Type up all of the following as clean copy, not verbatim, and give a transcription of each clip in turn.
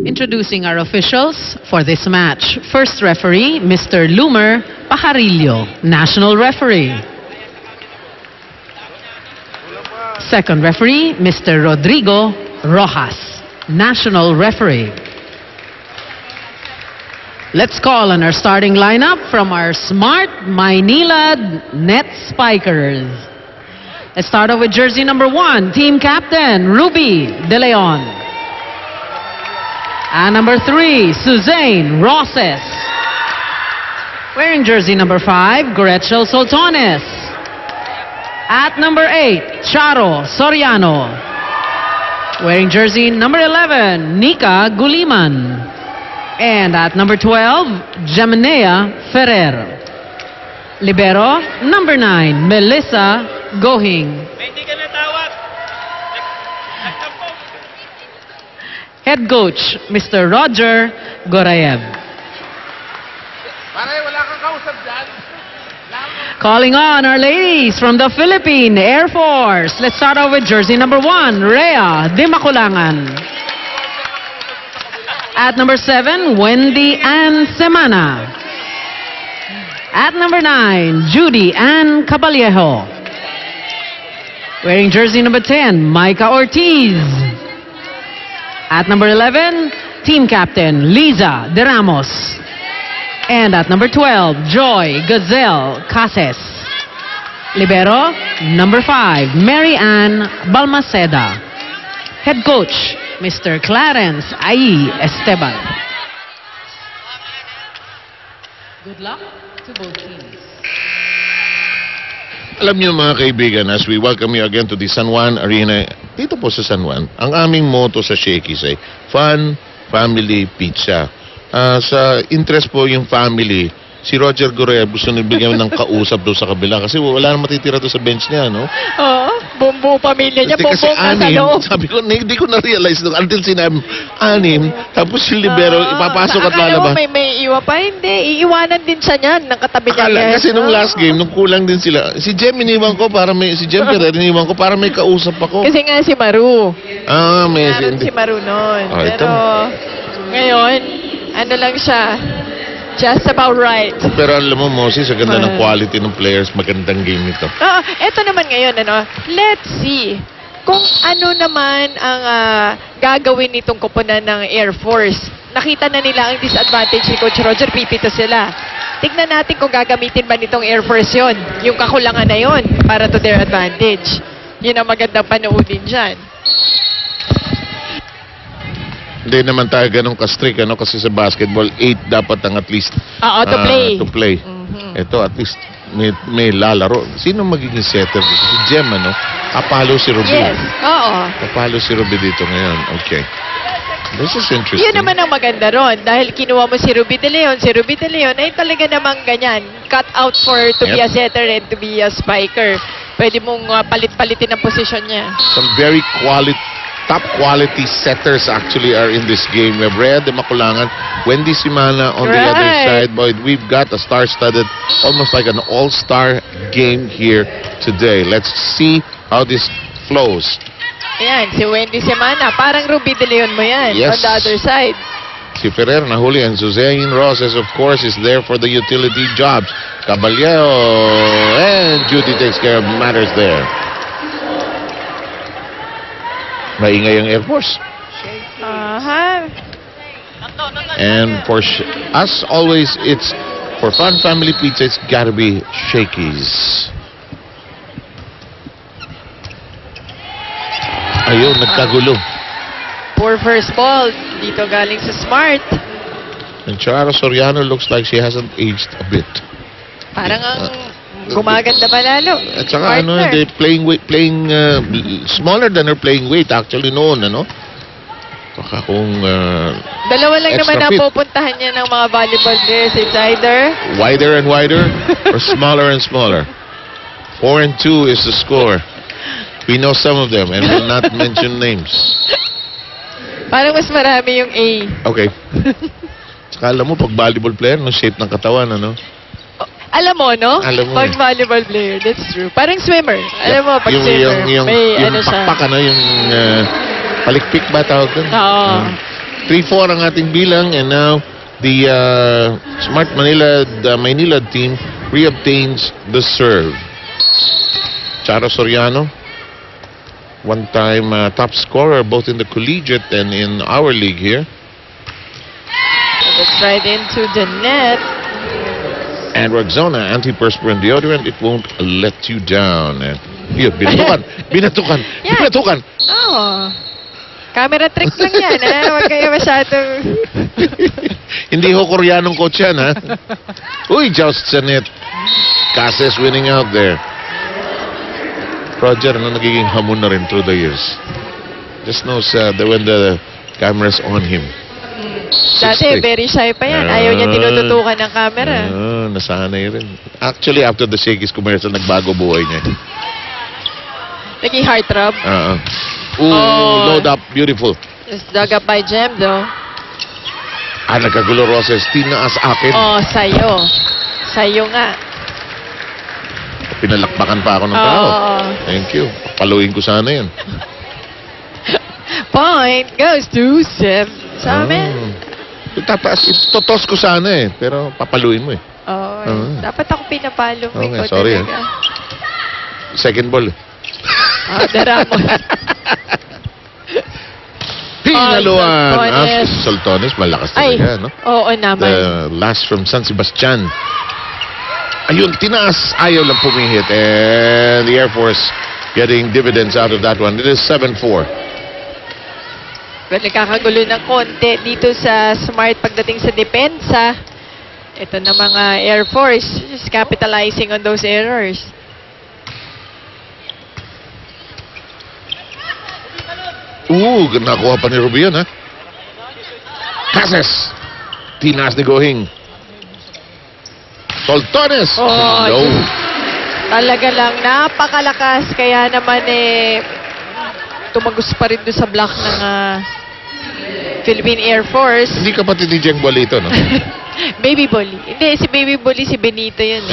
Introducing our officials for this match. First referee, Mr. Lumer Pajarillo, national referee. Second referee, Mr. Rodrigo Rojas, national referee. Let's call on our starting lineup from our Smart Maynila Net Spikers. Let's start off with jersey number 1, team captain, Ruby De Leon. And number 3, Suzanne Roses. Wearing jersey number 5, Gretchen Soltones. At number 8, Charo Soriano. Wearing jersey number 11, Nika Guliman. And at number 12, Jamanea Ferrer. Libero, number 9, Melissa Gohing. Head coach, Mr. Roger Gorayev. Calling on our ladies from the Philippine Air Force. Let's start off with jersey number 1, Rhea De Maculangan. At number 7, Wendy Ann Semana. At number 9, Judy Ann Caballejo. Wearing jersey number 10, Micah Ortiz. At number 11, team captain, Liza De Ramos. And at number 12, Joy Gazelle Cases. Libero, number 5, Mary Ann Balmaceda. Head coach, Mr. Clarence Ai Esteban. Good luck to both teams. Alam niyo mga kaibigan, as we welcome you again to the San Juan Arena, dito po sa San Juan, ang aming motto sa Shakey's ay Fun, Family, Pizza. Sa interest po yung family, si Roger Gorayev gusto nibigyan ng kausap doon sa kabila kasi wala na matitira doon sa bench niya, no? Oo, buong pamilya niya, Kasi buong nasa anim, loob. sabi ko, hindi ko na-realize doon until sinabi, 6, tapos si Libero, ipapasok at Akala mo lalabas. may iwan pa, hindi. Iiwanan din siya niyan ng katabi niya. Akala, kasi nung last game, nung kulang din sila, si Jem iniwan ko para may, si Jem Ferrer iniwan ko para may kausap ako. Kasi nga si Maru. May Meron si Maru noon. Oh, ito. Pero ngayon, ano lang siya, just about right. Pero alam mo, Moses, ang ganda ng quality ng players, magandang game ito. Eto naman ngayon, let's see kung ano naman ang gagawin nitong koponan ng Air Force. Nakita na nila ang disadvantage ni Coach Roger, pipito sila. Tignan natin kung gagamitin ba nitong Air Force yon, yung kakulangan na yon para to their advantage. Yun ang magandang panoodin dyan. Hindi naman tayo ganun ka-strict, kasi sa basketball, 8 dapat ang at least To play. Ito, at least may lalaro. Sino magiging setter? Si Jem, Kapalo si Ruby. Yes, oo. Kapalo si Ruby dito ngayon. Okay. This is interesting. Yun naman ang maganda ron. Dahil kinuha mo si Ruby De Leon. Si Ruby De Leon ay talaga namang ganyan. Cut out to be a setter and to be a spiker. Pwede mong palit-palitin ang posisyon niya. Some very top quality setters actually are in this game. We have Rhea De Maculangan, Wendy Simana on the other side. But we've got a star-studded, almost like an all-star game here today. Let's see how this flows. Ayan, si Wendy Semana. Parang Ruby De Leon mo yan. Yes. On the other side. Si Ferrer nahuli, and Suzanne Roses, of course, is there for the utility jobs. Caballero and Judy takes care of matters there. Maingay ang Air Force. And for us, always, it's for Fun Family Pizza, it's gotta be Shakey's. Ayun, nagkagulo. Poor first ball. Dito galing sa Smart. And Charo Soriano looks like she hasn't aged a bit. Parang ang gumaganda pa lalo. At saka they playing smaller than her playing weight actually noon, Baka kung dalawa lang extra naman ang fit. pupuntahan niya ng mga volleyball players. It's either Wider and wider or smaller and smaller. 4-2 is the score. We know some of them and will not mention names. parang mas marami yung A. Okay. Saka alam mo, pag volleyball player, no shape ng katawan, Alam mo, no? Alam mo Pag volleyball player, that's true. Parang swimmer. Alam mo, pag swimmer, yung may ano siya. pakpak, yung palikpik ba tawag doon? Oo. 3-4 ang ating bilang, and now the Smart Manila, the Maynilad team reobtains the serve. Charo Soriano, one-time top scorer both in the collegiate and in our league here. It's right into the net. And Rexona, antiperspirant deodorant, it won't let you down. Yun, binatukan. Binatukan. Yan. Binatukan. Oh. Camera trick lang yan, ha? Huwag kayo masyadong... Hindi ho Koreanong coach yan, ha? Uy, joust sa net. Cases winning out there. Roger, ano nagiging hamon na rin through the years. Just knows when the camera's on him. Dati, very shy pa yan. Ayaw niya tinututukan ng camera. Nasanay rin. Actually, after the Shakey's commercial, nagbago buhay niya. Naging heartthrob. Load up. Beautiful. Just dug up by Jem, though. Nagkagulo, Roses. Tinaas akin. Oh, sa'yo. Sa'yo nga. Pinalakpakan pa ako ng tao. Thank you. Paluin ko sana yan. Point goes to Jem. Sa amin. Totos ko sana eh. Pero papaluin mo eh. Dapat ako pinapalo mo. Okay, sorry. Second ball. Daramo. Pinaluan. Soltones, malakas talaga, no? Oo naman. The last from San Sebastian. Ayun, tinaas. Ayaw lang pumihit. And the Air Force getting dividends out of that one. It is 7-4. Well, nagkakagulo ng konti dito sa Smart pagdating sa depensa. Ito na mga Air Force just capitalizing on those errors. Nakuha pa ni Rubian, ha? Cases. Tinaas ni Gohing. Soltones. No. Talaga lang, napakalakas. Kaya naman tumagos pa rin doon sa block ng Philippine Air Force. Hindi kapatid ni Jeng Bolito, no? Baby Bully. Hindi, si Baby Bully, si Benito yun.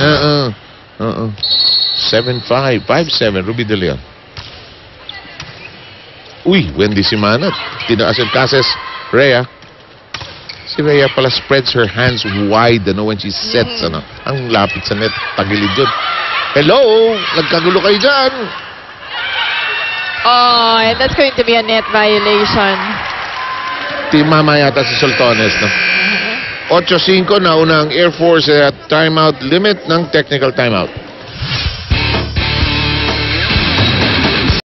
7-5, 5-7, Ruby De Leon. Wendy Simanat. Tinaas yung Cases. Rhea. Si Rhea pala spreads her hands wide, when she sets, Ang lapit sa net. Tagilid yun. Hello! Nagkagulo kayo dyan! And that's going to be a net violation. Mama yata si Soltones, no? 8-5 na unang Air Force at timeout limit ng technical timeout.